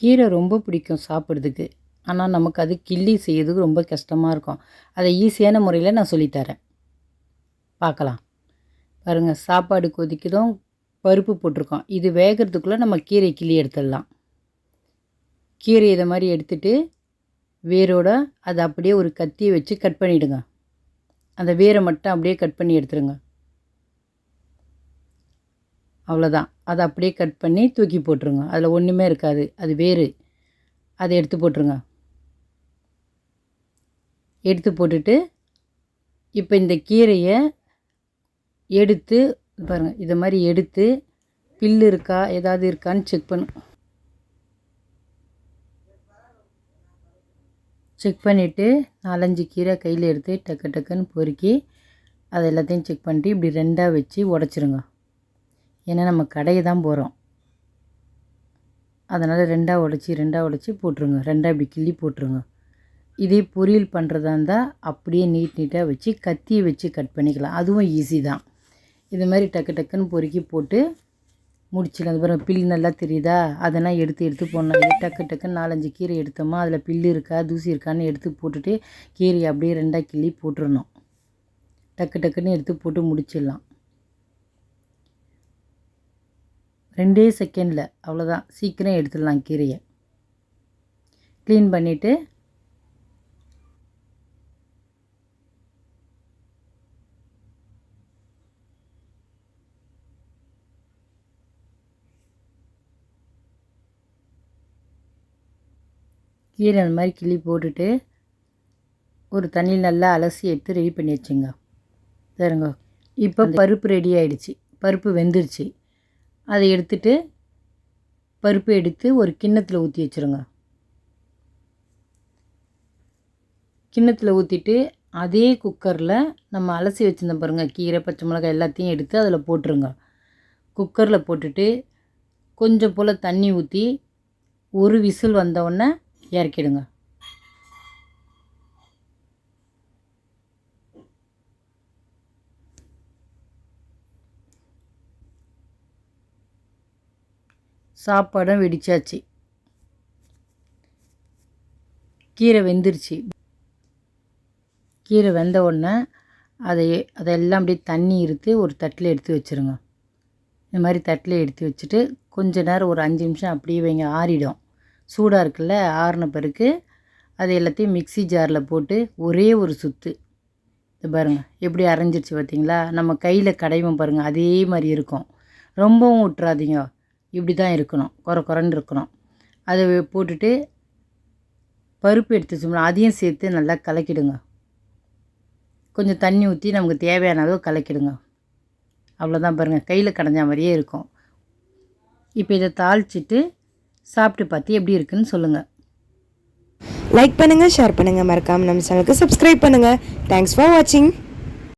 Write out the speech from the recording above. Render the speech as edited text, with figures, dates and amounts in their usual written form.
கீரை ரொம்ப பிடிக்கும் சாப்பிட்றதுக்கு. ஆனால் நமக்கு அது கிள்ளி செய்யறதுக்கு ரொம்ப கஷ்டமாக இருக்கும். அதை ஈஸியான முறையில் நான் சொல்லித்தரேன், பார்க்கலாம். பாருங்கள், சாப்பாடு கொதிக்கதும் பருப்பு போட்டிருக்கோம். இது வேகிறதுக்குள்ளே நம்ம கீரை கிள்ளி எடுத்துடலாம். கீரை இதை மாதிரி எடுத்துகிட்டு வேரோட அதை அப்படியே ஒரு கத்தியை வச்சு கட் பண்ணிவிடுங்க. அந்த வேரை மட்டும் அப்படியே கட் பண்ணி எடுத்துருங்க. அவ்வளோதான். அதை அப்படியே கட் பண்ணி தூக்கி போட்டுருங்க. அதில் ஒன்றுமே இருக்காது, அது வேறு. அதை எடுத்து போட்டுருங்க. எடுத்து போட்டுட்டு இப்போ இந்த கீரையை எடுத்து பாருங்கள், இதை மாதிரி எடுத்து பில்லு இருக்கா ஏதாவது இருக்கான்னு செக் பண்ணிவிட்டு 4-5 கீரை கையில் எடுத்து டக்கு டக்குன்னு பொறுக்கி அதை எல்லாத்தையும் செக் பண்ணிட்டு இப்படி ரெண்டாக வச்சு உடச்சிருங்க. ஏன்னா நம்ம கடையை தான் போகிறோம், அதனால் ரெண்டாக உடச்சி போட்டுருங்க. ரெண்டாக இப்படி கிள்ளி போட்டுருங்க. இதே பொரியல் பண்ணுறதா இருந்தால் அப்படியே நீட்டாக வச்சு கத்தியை வச்சு கட் பண்ணிக்கலாம், அதுவும் ஈஸி தான். இது மாதிரி டக்கு டக்குன்னு பொறுக்கி போட்டு முடிச்சிடலாம். அதுக்கப்புறம் பில் நல்லா தெரியுதா, அதெல்லாம் எடுத்து போடணும். டக்கு டக்குன்னு 4-5 கீரை எடுத்தோமா, அதில் பில்லு இருக்கா தூசி இருக்கான்னு எடுத்து போட்டுட்டு கீரையை அப்படியே ரெண்டாக கிள்ளி போட்டுடணும். டக்கு டக்குன்னு எடுத்து போட்டு முடிச்சிடலாம். 2 செகண்டில், அவ்வளோதான். சீக்கிரம் எடுத்துடலாம் கீரையை. க்ளீன் பண்ணிவிட்டு கீரை அந்த மாதிரி கிள்ளி போட்டுட்டு ஒரு தண்ணியில் நல்லா அலசி எடுத்து ரெடி பண்ணி வச்சுங்க. சரிங்க, இப்போ பருப்பு ரெடி ஆகிடுச்சு. பருப்பு வெந்துருச்சு. அதை எடுத்துட்டு பருப்பு எடுத்து ஒரு கிண்ணத்தில் ஊற்றி வச்சுருங்க. கிண்ணத்தில் ஊற்றிட்டு அதே குக்கரில் நம்ம அலசி வச்சுருந்தோம் பாருங்கள், கீரை பச்சை மிளகாய் எல்லாத்தையும் எடுத்து அதில் போட்டுருங்க. குக்கரில் போட்டுட்டு கொஞ்சம் போல் தண்ணி ஊற்றி ஒரு விசில் வந்தவுடனே இறக்கிடுங்க. சாப்பாடும் வெடிச்சாச்சு. கீரை வெந்துருச்சு. கீரை வெந்த உடனே அதெல்லாம் அப்படியே தண்ணி இருத்து ஒரு தட்டில் எடுத்து வச்சுருங்க. இந்த மாதிரி தட்டில் எடுத்து வச்சுட்டு கொஞ்ச நேரம் ஒரு 5 நிமிஷம் அப்படியே வைங்க, ஆறிடும். சூடாக இருக்குல்ல, ஆறின பிறகு அது எல்லாத்தையும் மிக்ஸி ஜாரில் போட்டு ஒரே ஒரு சுற்று. இது பாருங்கள் எப்படி அரைஞ்சிருச்சு பார்த்தீங்களா. நம்ம கையில் கடைவோம் பாருங்கள், அதே மாதிரி இருக்கும். ரொம்பவும் விட்டுறாதீங்க, இப்படி தான் இருக்கணும், குறன்னு இருக்கணும். அதை போட்டுட்டு பருப்பு எடுத்து வச்சோம்னா அதையும் சேர்த்து நல்லா கலக்கிடுங்க. கொஞ்சம் தண்ணி ஊற்றி நமக்கு தேவையான அளவு கலக்கிடுங்க. அவ்வளோதான். பாருங்கள், கையில் கடைஞ்ச மாதிரியே இருக்கும். இப்போ இதை தாளிச்சிட்டு சாப்பிட்டு பார்த்து எப்படி இருக்குன்னு சொல்லுங்கள். லைக் பண்ணுங்கள், ஷேர் பண்ணுங்கள், மறக்காமல் நம்ம சேனலுக்கு சப்ஸ்கிரைப் பண்ணுங்கள். தேங்க்ஸ் ஃபார் வாட்சிங்.